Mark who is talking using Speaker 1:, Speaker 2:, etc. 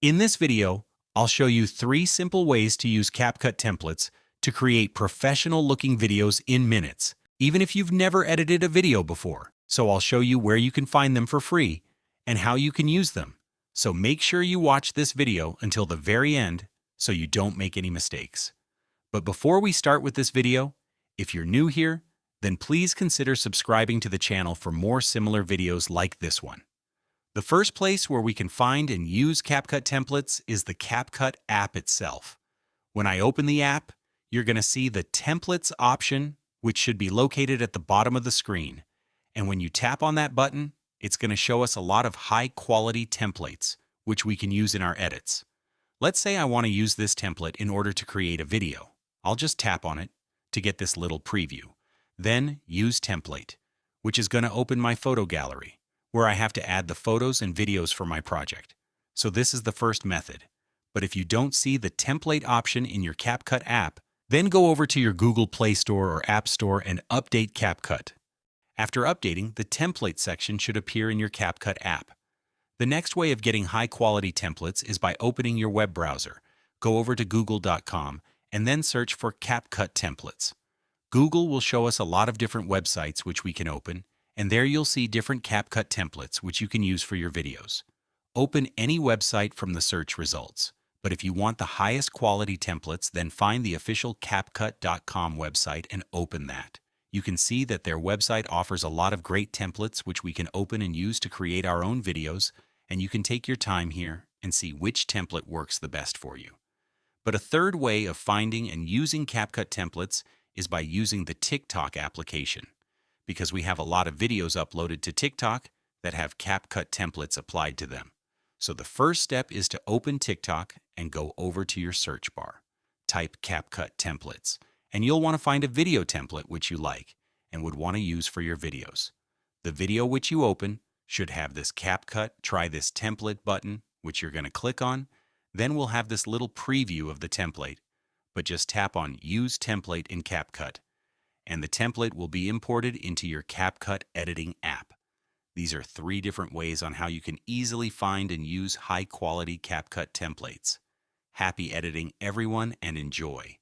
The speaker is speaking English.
Speaker 1: In this video, I'll show you 3 simple ways to use CapCut templates to create professional-looking videos in minutes, even if you've never edited a video before. So I'll show you where you can find them for free and how you can use them. So make sure you watch this video until the very end so you don't make any mistakes. But before we start with this video, if you're new here, then please consider subscribing to the channel for more similar videos like this one. The first place where we can find and use CapCut templates is the CapCut app itself. When I open the app, you're going to see the Templates option, which should be located at the bottom of the screen. And when you tap on that button, it's going to show us a lot of high-quality templates, which we can use in our edits. Let's say I want to use this template in order to create a video. I'll just tap on it to get this little preview. Then Use Template, which is going to open my photo gallery, where I have to add the photos and videos for my project. So this is the first method. But if you don't see the template option in your CapCut app, then go over to your Google Play Store or App Store and update CapCut. After updating, the template section should appear in your CapCut app. The next way of getting high-quality templates is by opening your web browser. Go over to google.com and then search for CapCut templates. Google will show us a lot of different websites which we can open, and there you'll see different CapCut templates which you can use for your videos. Open any website from the search results, but if you want the highest quality templates, then find the official CapCut.com website and open that. You can see that their website offers a lot of great templates which we can open and use to create our own videos, and you can take your time here and see which template works the best for you. But a third way of finding and using CapCut templates is by using the TikTok application, because we have a lot of videos uploaded to TikTok that have CapCut templates applied to them. So the first step is to open TikTok and go over to your search bar. Type CapCut templates, and you'll want to find a video template which you like and would want to use for your videos. The video which you open should have this CapCut Try This Template button, which you're going to click on. Then we'll have this little preview of the template, but just tap on Use Template in CapCut, and the template will be imported into your CapCut editing app. These are 3 different ways on how you can easily find and use high-quality CapCut templates. Happy editing, everyone, and enjoy!